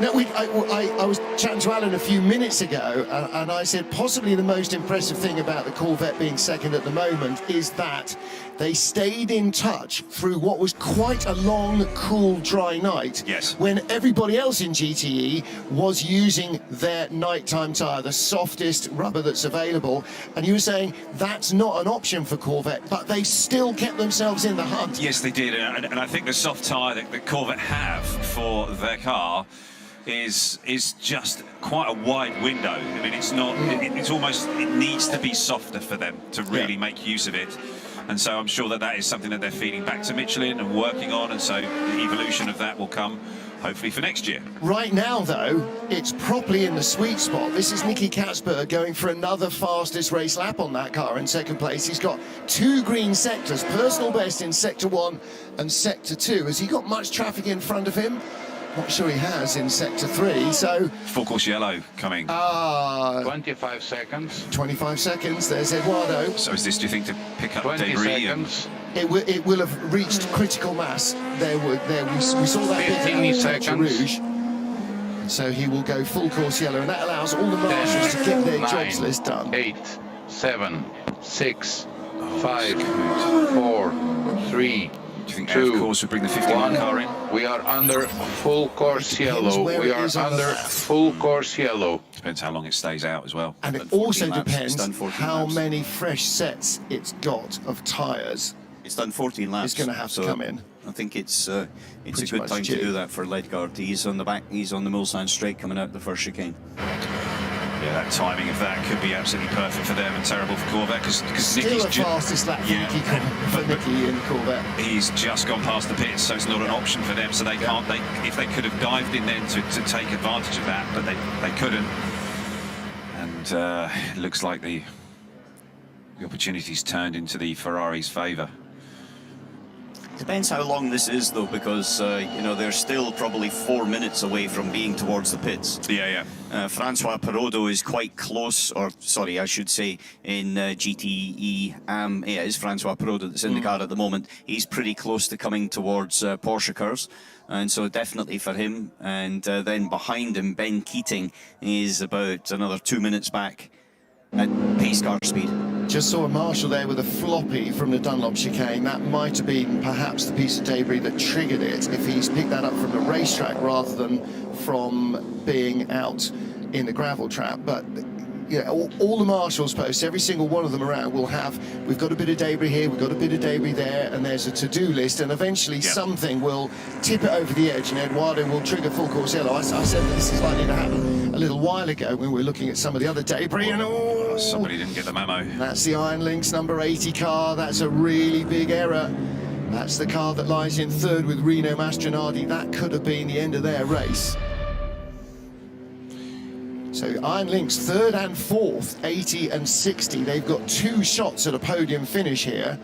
No, I was chatting to Alan a few minutes ago, and I said possibly the most impressive thing about the Corvette being second at the moment is that they stayed in touch through what was quite a long, cool, dry night. Yes. When everybody else in GTE was using their nighttime tyre, the softest rubber that's available. And you were saying that's not an option for Corvette, but they still kept themselves in the hunt. Yes, they did. And I think the soft tyre that Corvette have for their car is just quite a wide window. I mean, it's not, it's almost, it needs to be softer for them to really make use of it. And so I'm sure that is something that they're feeding back to Michelin and working on, and so the evolution of that will come hopefully for next year. Right now, though, it's properly in the sweet spot. This is Nicky Katzberg going for another fastest race lap on that car in second place. He's got 2 green sectors, personal best in Sector 1 and Sector 2. Has he got much traffic in front of him? Not sure he has in Sector 3, so... Full course yellow coming. 25 seconds. 25 seconds, there's Eduardo. So is this, do you think, to pick up 20 debris? seconds. It will have reached critical mass. We saw that bit in Sector Rouge. And so he will go full course yellow, and that allows all the marshals to get their jobs list done. 8, 7, 6, 5, 4, 3, Do you think 2, of course would bring the 51 car in? We are under full course yellow. We are under full course yellow. Depends how long it stays out as well. And it also depends how many fresh sets it's got of tyres. It's done 14 laps. It's going to have to come in. I think it's a good time to do that for Ledgard. He's on the back. He's on the Mulsanne straight coming out the first chicane. Yeah, that timing of that could be absolutely perfect for them and terrible for Corvette because Still the fastest lap for Nicky in Corvette. He's just gone past the pits, so it's not an option for them. So they can't. If they could have dived in then to take advantage of that, but they couldn't. And it looks like the opportunities turned into the Ferrari's favour. Depends how long this is, though, because you know, they're still probably 4 minutes away from being towards the pits. Yeah. Francois Perrodo is quite close, or sorry, I should say, in GTE. Yeah, it is Francois Perrodo that's in the car at the moment. He's pretty close to coming towards Porsche cars, and so definitely for him. And then behind him, Ben Keating is about another 2 minutes back at pace car speed. Just saw a marshal there with a floppy from the Dunlop chicane. That might have been perhaps the piece of debris that triggered it if he's picked that up from the racetrack rather than from being out in the gravel trap. But yeah, all the marshals posts, every single one of them around will have, we've got a bit of debris here, we've got a bit of debris there, and there's a to-do list, and eventually something will tip it over the edge, and Eduardo will trigger full course yellow. I said that this is likely to happen a little while ago when we were looking at some of the other debris, and somebody didn't get the memo. That's the Iron Lynx number 80 car. That's a really big error. That's the car that lies in third with Rino Mastronardi. That could have been the end of their race. So Iron Lynx third and fourth, 80 and 60. They've got 2 shots at a podium finish here.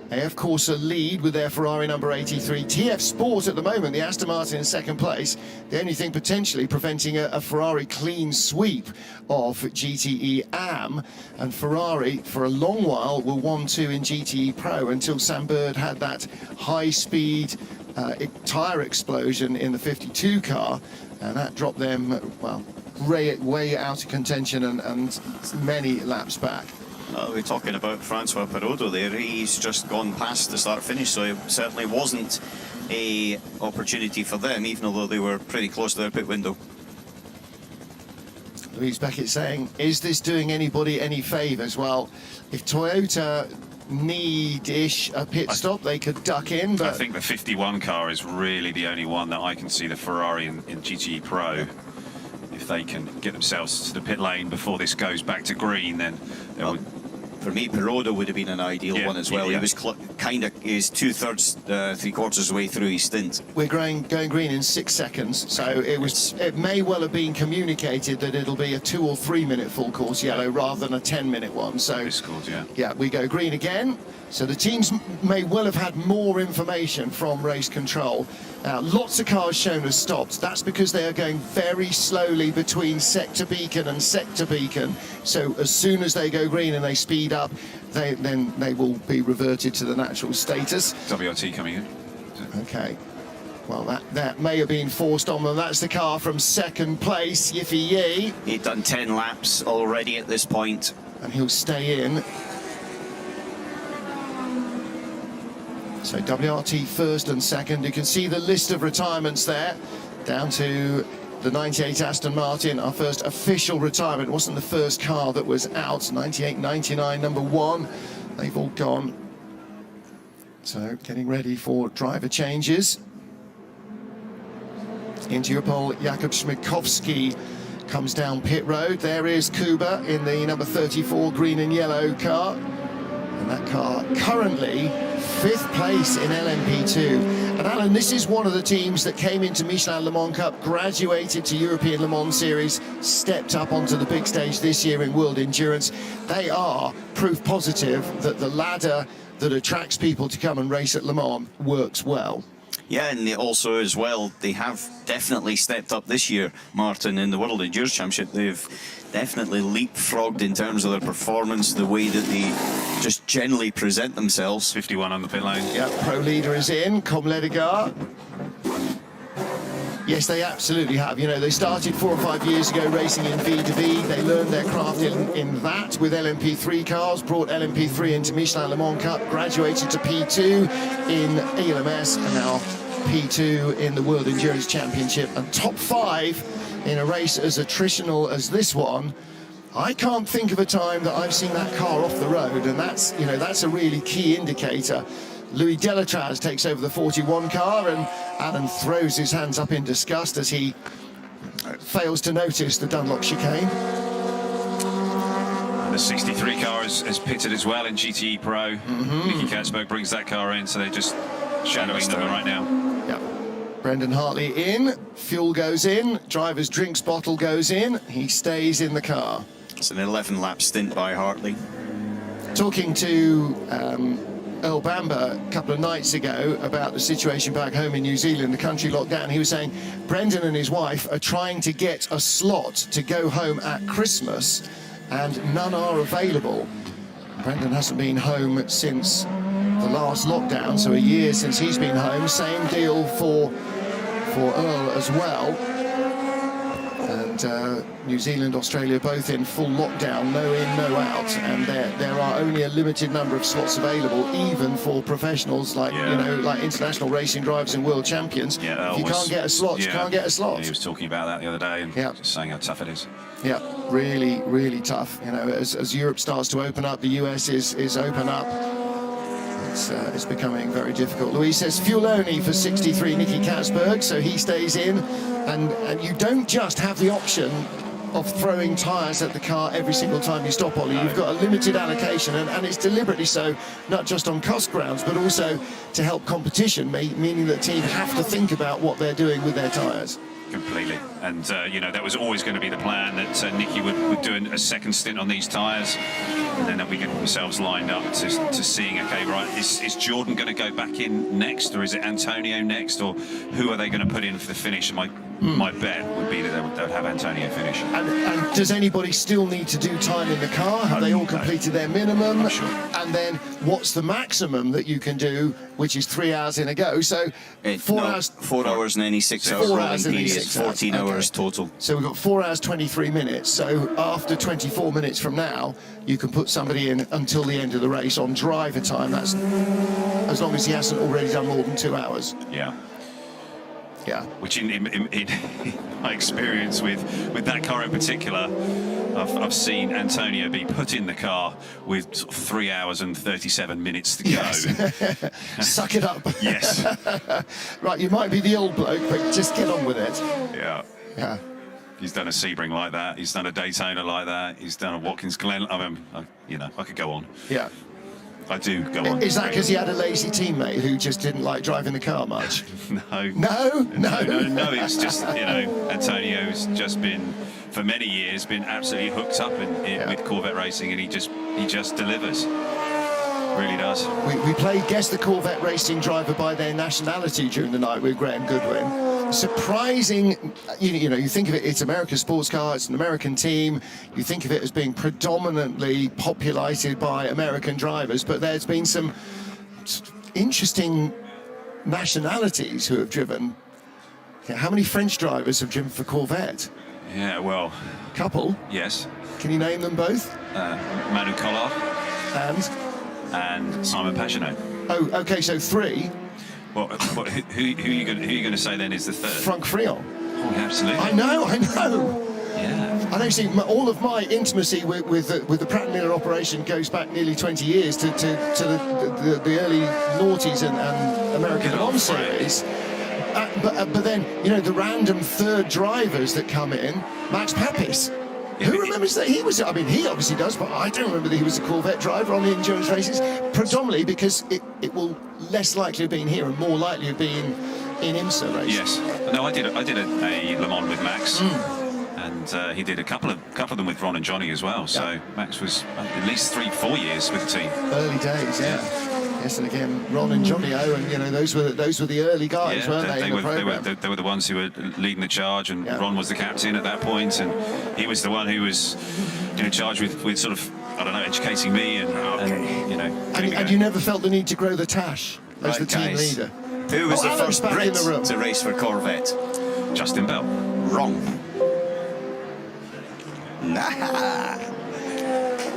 AF Corsa lead with their Ferrari number 83. TF Sport at the moment, the Aston Martin in second place. The only thing potentially preventing a Ferrari clean sweep of GTE AM. And Ferrari, for a long while, were 1-2 in GTE Pro until Sam Bird had that high-speed tyre explosion in the 52 car. And that dropped them, well, way out of contention and many laps back. We're talking about Francois Perrodo there. He's just gone past the start-finish, so it certainly wasn't a opportunity for them, even though they were pretty close to their pit window. Louise Beckett saying, is this doing anybody any favours? Well, if Toyota need-ish a pit stop, they could duck in, but... I think the 51 car is really the only one that I can see the Ferrari in GTE Pro. If they can get themselves to the pit lane before this goes back to green, then they would... For me, Perrodo would have been an ideal one as well. He was kind of, he's 2/3, 3/4 way through his stint. We're going green in 6 seconds, so it may well have been communicated that it'll be a 2 or 3 minute full course yellow rather than a 10-minute one. So yeah, we go green again. So the teams may well have had more information from race control. Lots of cars shown as stopped. That's because they are going very slowly between sector beacon and sector beacon. So as soon as they go green and they speed up, then they will be reverted to the natural status. WRT coming in. Okay. Well, that may have been forced on them. That's the car from second place, Yiffy Yi. He'd done 10 laps already at this point. And he'll stay in. So WRT first and second. You can see the list of retirements there, down to the 98 Aston Martin, our first official retirement. It wasn't the first car that was out. 98, 99, number 1. They've all gone. So getting ready for driver changes. Into your pole, Jakub Śmigkowski comes down pit road. There is Kuba in the number 34 green and yellow car. And that car currently 5th place in LMP2. And Alan, this is one of the teams that came into Michelin Le Mans Cup, graduated to European Le Mans Series, stepped up onto the big stage this year in World Endurance. They are proof positive that the ladder that attracts people to come and race at Le Mans works well. Yeah, and they also as well, they have definitely stepped up this year, Martin, in the World Endurance Championship. They've definitely leapfrogged in terms of their performance, the way that they just generally present themselves. 51 on the pit lane. Yeah, pro leader is in, Com Ledegar. Yes, they absolutely have. You know, they started 4 or 5 years ago racing in V2V. They learned their craft in that with LMP3 cars, brought LMP3 into Michelin Le Mans Cup, graduated to P2 in ELMS, and now P2 in the World Endurance Championship. And top 5 in a race as attritional as this one. I can't think of a time that I've seen that car off the road, and that's, you know, that's a really key indicator. Louis Delatraz takes over the 41 car, and Alan throws his hands up in disgust as he fails to notice the Dunlop chicane. And the 63 car has pitted as well in GTE Pro. Nicky Katzberg brings that car in, so they're just shadowing them right now. Yeah. Brendan Hartley in, fuel goes in, driver's drinks bottle goes in, he stays in the car. It's an 11-lap stint by Hartley. Talking to Earl Bamber a couple of nights ago about the situation back home in New Zealand, the country lockdown, he was saying Brendan and his wife are trying to get a slot to go home at Christmas, and none are available. Brendan hasn't been home since the last lockdown, so a year since he's been home. Same deal for Earl as well. And New Zealand, Australia, both in full lockdown, no in, no out, and there are only a limited number of slots available, even for professionals like you know, like international racing drivers and world champions. Yeah, if you can't get a slot, you can't get a slot. Yeah, he was talking about that the other day and just saying how tough it is. Yeah, really, really tough. You know, as Europe starts to open up, the US is open up. It's becoming very difficult. Louise says fuel only for 63 Nicky Katzberg, so he stays in, and you don't just have the option of throwing tyres at the car every single time you stop, Ollie. You've got a limited allocation, and it's deliberately so, not just on cost grounds, but also to help competition, meaning that teams have to think about what they're doing with their tyres. Completely, and you know, that was always going to be the plan, that Nicky would do a second stint on these tyres, and then that we get themselves lined up to seeing, okay, right, is Jordan going to go back in next, or is it Antonio next, or who are they going to put in for the finish? My bet would be that they would have Antonio finish. And does anybody still need to do time in the car? Have they all completed their minimum? I'm sure. And then what's the maximum that you can do, which is 3 hours in a go? So 4 hours. 4 hours and any 6 hour 4 rolling hours and any period, 6 hours. 14 hours total. So we've got 4 hours, 23 minutes. So after 24 minutes from now, you can put somebody in until the end of the race on driver time. That's as long as he hasn't already done more than 2 hours. Yeah. Yeah. Which in my experience with that car in particular, I've seen Antonio be put in the car with sort of 3 hours and 37 minutes to go. Yes. Suck it up. Yes. Right, you might be the old bloke, but just get on with it. Yeah. Yeah. He's done a Sebring like that. He's done a Daytona like that. He's done a Watkins Glen. I mean, you know, I could go on. Yeah. I do go on. Is that because he had a lazy teammate who just didn't like driving the car much? No. No. It's just, you know, Antonio's just been, for many years, been absolutely hooked up with Corvette racing, and he just delivers. Really does. We played Guess the Corvette Racing Driver by their nationality during the night with Graham Goodwin. Surprising, you know, you think of it, it's America's sports car, it's an American team, you think of it as being predominantly populated by American drivers, but there's been some interesting nationalities who have driven. How many French drivers have driven for Corvette? Yeah, well, Couple. yes. Can you name them both? Manu Collard And? and Simon Pagenaud. Oh, okay, so 3. Well, who are you going to say then is the third? Franck Frion. Oh, absolutely. I know. Yeah. I know. See, all of my intimacy with the Pratt & Miller operation goes back nearly 20 years to the early noughties and American Le Mans series. But then, you know, the random third drivers that come in, Max Papis. Who remembers that he was? I mean, he obviously does, but I don't remember that he was a Corvette driver on the endurance races. Predominantly because it will less likely have been here and more likely have been in IMSA races. Yes. No, I did a Le Mans with Max. And he did a couple of them with Ron and Johnny as well. So Max was at least 3-4 years with the team. Early days, yeah. Yes, and again, Ron and Johnny O, and you know those were the early guys, Yeah, weren't they? They were the ones who were leading the charge, and Ron was the captain at that point, and he was the one who was, you know, charged with sort of, I don't know, educating me and you know. And you never felt the need to grow the tash as the team leader. Who was the Alan's first back Brit in the room. to race for Corvette? Justin Bell. Wrong. Nah.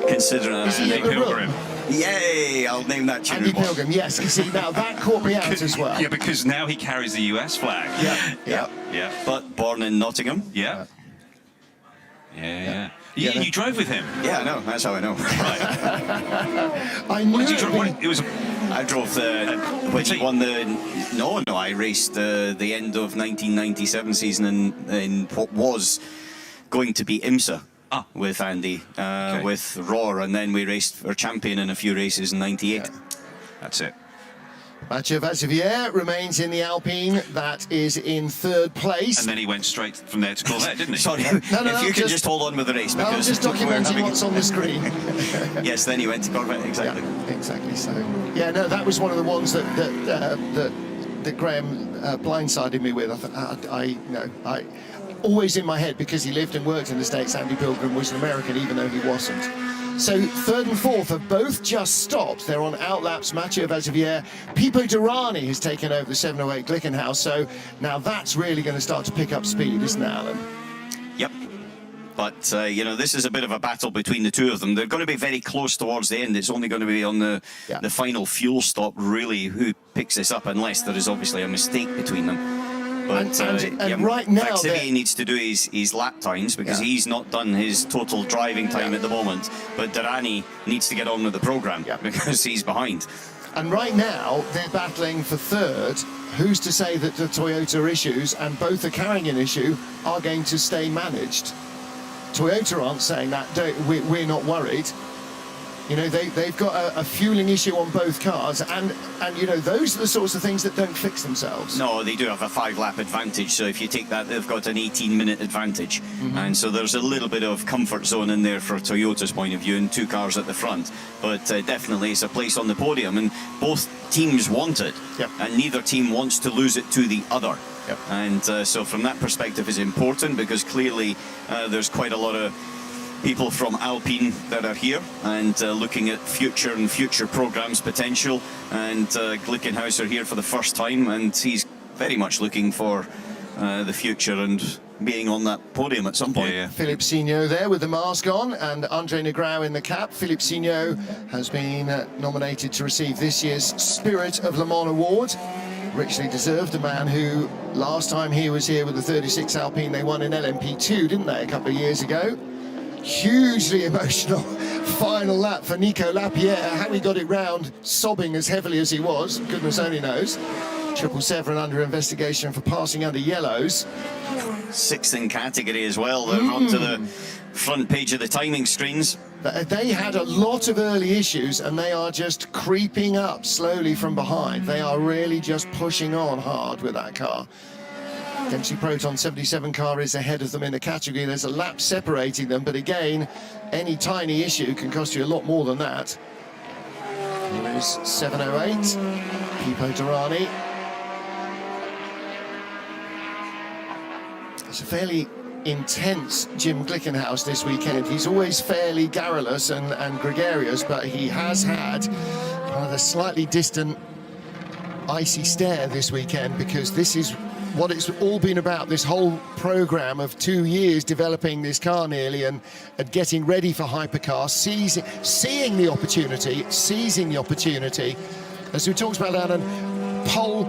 Considering Andy Pilgrim. Yay! I'll name that tune. Andy Pilgrim, yes. You see, now that caught me out as well. Yeah, because now he carries the US flag. Yeah. But born in Nottingham. Yeah. You drove with him. Yeah, I know. That's how I know. Right. I knew What did you drive? It was. I drove when he won the. No, I raced the end of 1997 season in what was going to be IMSA. With Andy, with Roar, and then we raced for champion in a few races in '98. Yeah. That's it. Mathieu Vaxivière remains in the Alpine. That is in 3rd place. And then he went straight from there to Corvette, didn't he? Sorry, if you can just hold on with the race. I'm just documenting what's on the screen. Yes, then he went to Corvette, exactly. Yeah, exactly. So, yeah, no, that was one of the ones that Graham blindsided me with. I always in my head, because he lived and worked in the States, Andy Pilgrim was an American, even though he wasn't. So 3rd and 4th have both just stopped. They're on outlaps. Mathieu Vaxivière. Pipo Derani has taken over the 708 Glickenhaus. So now that's really going to start to pick up speed, isn't it, Alan? Yep. But, you know, this is a bit of a battle between the two of them. They're going to be very close towards the end. It's only going to be on the final fuel stop, really, who picks this up, unless there is obviously a mistake between them. But and right now, Vaxivière needs to do his lap times, because he's not done his total driving time at the moment. But Derani needs to get on with the programme because he's behind. And right now, they're battling for 3rd. Who's to say that the Toyota issues, and both are carrying an issue, are going to stay managed? Toyota aren't saying that. We're not worried. You know, they've got a fueling issue on both cars, and you know, those are the sorts of things that don't fix themselves. No, they do have a 5-lap advantage, so if you take that, they've got an 18-minute advantage. And so there's a little bit of comfort zone in there for Toyota's point of view, and 2 cars at the front. But definitely it's a place on the podium, and both teams want it, and neither team wants to lose it to the other. And so from that perspective is important, because clearly there's quite a lot of people from Alpine that are here and looking at future programs potential, and Glickenhaus are here for the first time, and he's very much looking for the future and being on that podium at some point. Philippe Signot there with the mask on, and Andre Negrão in the cap. Philippe Signot has been nominated to receive this year's Spirit of Le Mans Award. Richly deserved. A man who, last time he was here with the 36 Alpine, they won in LMP2, didn't they, a couple of years ago? Hugely emotional final lap for Nico Lapierre. How he got it round, sobbing as heavily as he was, goodness only knows. 777 under investigation for passing under yellows. 6th in category as well. They're onto the front page of the timing screens. They had a lot of early issues, and they are just creeping up slowly from behind. They are really just pushing on hard with that car. Dempsey Proton 77 car is ahead of them in the category. There's a lap separating them, but again, any tiny issue can cost you a lot more than that. Here is 708, Pipo Derani. It's a fairly intense Jim Glickenhaus this weekend. He's always fairly garrulous and gregarious, but he has had kind of a slightly distant icy stare this weekend, because this is what it's all been about, this whole program of 2 years developing this car nearly and getting ready for hypercar, seeing the opportunity, seizing the opportunity. As we talked about, Alan, Pole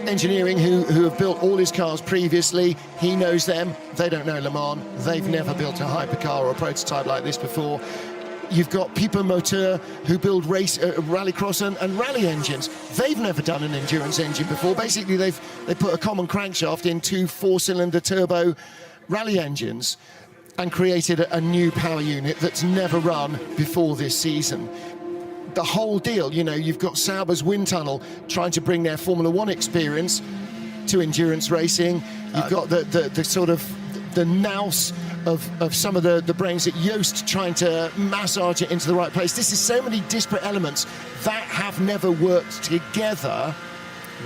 Engineering, who have built all his cars previously, he knows them. They don't know Le Mans. They've never built a hypercar or a prototype like this before. You've got Pipo Moteur, who build rallycross and rally engines. They've never done an endurance engine before. Basically, they put a common crankshaft in 2 4-cylinder turbo rally engines and created a new power unit that's never run before this season. The whole deal, you know, you've got Sauber's wind tunnel trying to bring their Formula One experience to endurance racing. You've got the sort of the nous of some of the brains at Yoast trying to massage it into the right place. This is so many disparate elements that have never worked together,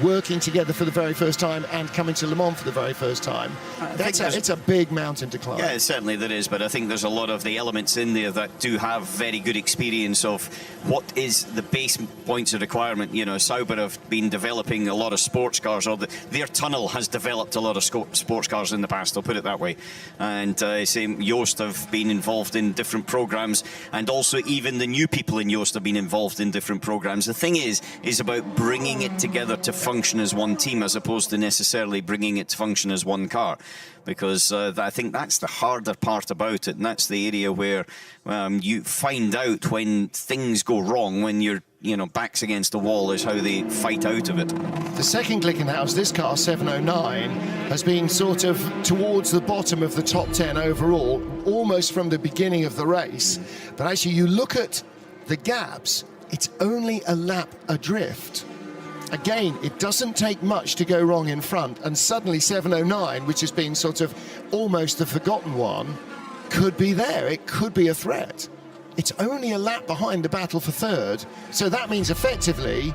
working together for the very first time and coming to Le Mans for the very first time. It's a big mountain to climb. Yeah, certainly there is, but I think there's a lot of the elements in there that do have very good experience of what is the base points of requirement. You know, Sauber have been developing a lot of sports cars, or their tunnel has developed a lot of sports cars in the past, I'll put it that way. And same, Yoast have been involved in different programs, and also even the new people in Yoast have been involved in different programs. The thing is about bringing it together to function as one team, as opposed to necessarily bringing it to function as one car, because I think that's the harder part about it, and that's the area where you find out when things go wrong, when you're backs against the wall, is how they fight out of it. The second Glickenhaus, this car 709, has been sort of towards the bottom of the top 10 overall, almost from the beginning of the race. But actually, you look at the gaps, it's only a lap adrift. Again, it doesn't take much to go wrong in front, and suddenly 709, which has been sort of almost the forgotten one, could be there. It could be a threat. It's only a lap behind the battle for third, so that means effectively,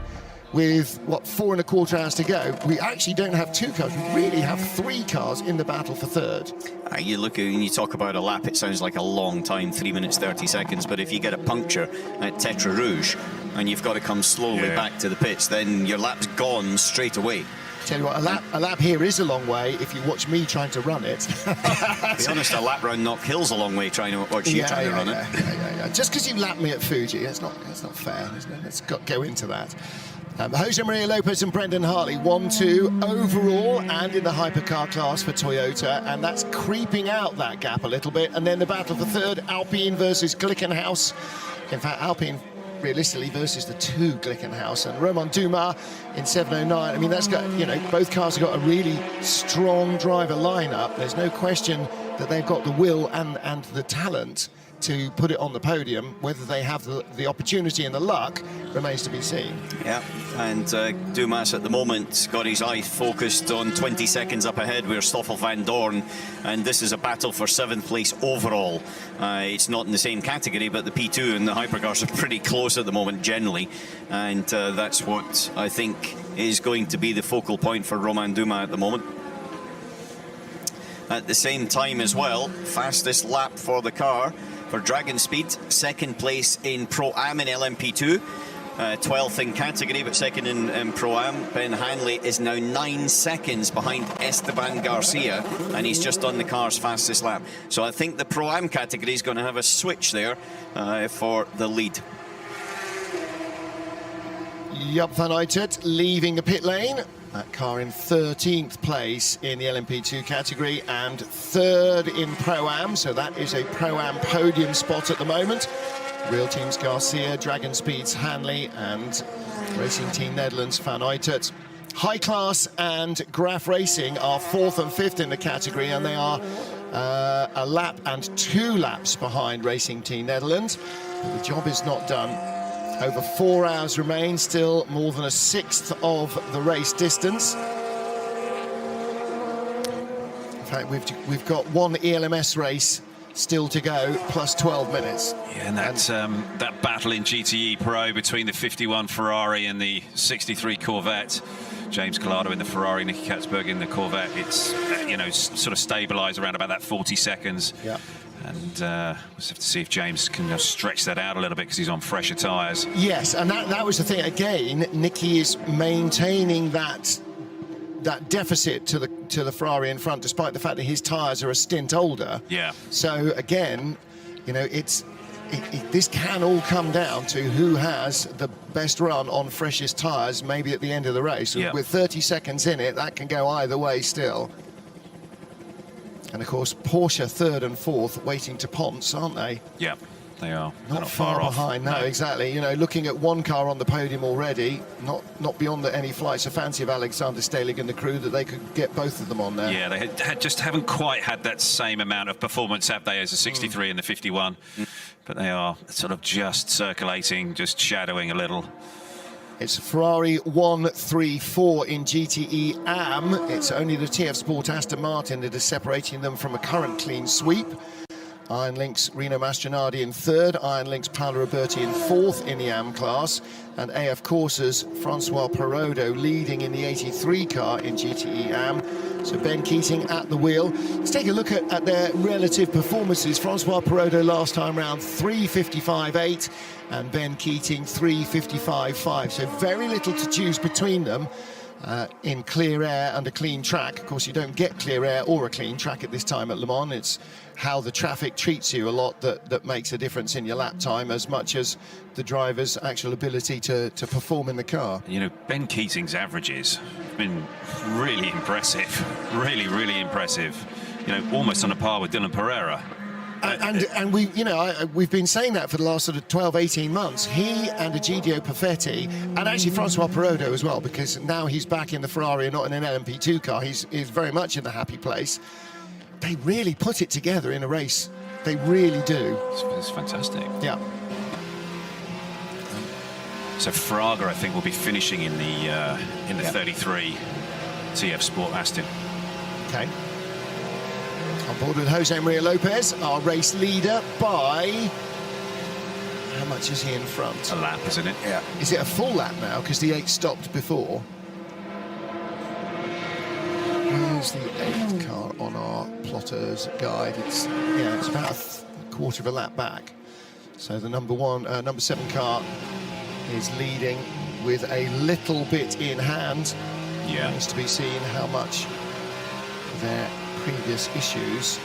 with, 4.25 hours to go, we actually don't have 2 cars, we really have 3 cars in the battle for third. You look at, when you talk about a lap, it sounds like a long time, 3 minutes 30 seconds, but if you get a puncture at Tetra Rouge and you've got to come slowly back to the pits, then your lap's gone straight away. Tell you what, a lap here is a long way if you watch me trying to run it. To be honest, a lap round Knock Hill's a long way trying to watch you trying to run it. Just because you lapped me at Fuji, that's not fair, isn't it? Let's go into that. Jose Maria Lopez and Brendan Hartley, 1-2 overall and in the hypercar class for Toyota, and that's creeping out that gap a little bit. And then the battle for third, Alpine versus Glickenhaus. In fact, Alpine realistically versus the 2 Glickenhaus, and Romain Dumas in 709. I mean, that's got, both cars have got a really strong driver lineup. There's no question that they've got the will and the talent to put it on the podium. Whether they have the opportunity and the luck remains to be seen. Yeah, and Dumas at the moment got his eye focused on 20 seconds up ahead where Stoffel van Dorn, and this is a battle for 7th place overall. It's not in the same category, but the P2 and the hypercars are pretty close at the moment generally, and that's what I think is going to be the focal point for Romain Dumas at the moment. At the same time as well, fastest lap for the car for Dragon Speed, 2nd place in Pro-Am in LMP2, 12th in category, but 2nd in Pro-Am. Ben Hanley is now 9 seconds behind Esteban Garcia, and he's just done the car's fastest lap. So I think the Pro-Am category is going to have a switch there for the lead. Joop van Uitert leaving the pit lane. That car in 13th place in the LMP2 category and 3rd in Pro-Am, so that is a Pro-Am podium spot at the moment. Real Teams Garcia, Dragon Speed's Hanley, and Racing Team Netherlands Van Uitert. High Class and Graf Racing are 4th and 5th in the category, and they are a lap and 2 laps behind Racing Team Netherlands. But the job is not done. Over 4 hours remain, still more than a 1/6 of the race distance. In fact, we've got one ELMS race still to go, plus 12 minutes. Yeah, and that battle in GTE Pro between the 51 Ferrari and the 63 Corvette. James Collado in the Ferrari, Nicky Katzberg in the Corvette. It's sort of stabilised around about that 40 seconds. Yeah. And we'll have to see if James can stretch that out a little bit because he's on fresher tyres. Yes, and that was the thing. Again, Nicky is maintaining that deficit to the Ferrari in front, despite the fact that his tyres are a stint older. Yeah. So again, you know, this can all come down to who has the best run on freshest tyres, maybe at the end of the race. Yeah. With 30 seconds in it, that can go either way still. And of course, Porsche third and fourth, waiting to Ponce, aren't they? Yeah, they are. Not far off. behind, no, exactly. You know, looking at one car on the podium already, not beyond any flights of fancy of Alexander Stelig and the crew that they could get both of them on there. Yeah, they just haven't quite had that same amount of performance, have they, as the 63 and the 51. But they are sort of just circulating, just shadowing a little. It's Ferrari 134 in GTE AM. It's only the TF Sport Aston Martin that is separating them from a current clean sweep. Iron Lynx Rino Mastronardi in third, Iron Lynx Paolo Roberti in fourth in the AM class, and AF Corsa's Francois Perrodo leading in the 83 car in GTE AM. So Ben Keating at the wheel. Let's take a look at their relative performances. Francois Perrodo last time round 3:55.8 and Ben Keating 3:55.5. So very little to choose between them. In clear air and a clean track. Of course, you don't get clear air or a clean track at this time at Le Mans. It's how the traffic treats you a lot that makes a difference in your lap time, as much as the driver's actual ability to perform in the car. You know, Ben Keating's averages have been really impressive. Really, really impressive. You know, almost on a par with Dylan Pereira. And we, you know, we've been saying that for the last sort of 12, 18 months. He and Egidio Perfetti, and actually Francois Perrodo as well, because now he's back in the Ferrari and not in an LMP2 car. He's very much in the happy place. They really put it together in a race. They really do. It's fantastic. Yeah. So Fraga, I think, will be finishing in the 33 TF Sport Aston. Okay. On board with Jose Maria Lopez, our race leader, by... How much is he in front? A lap, isn't it? Yeah. Is it a full lap now? Because the 8 stopped before. Where's the 8th car on our plotter's guide? It's about a quarter of a lap back. So the number 7 car is leading with a little bit in hand. Yeah. Remains to be seen how much their previous issues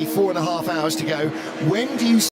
4.5 hours to go. When do you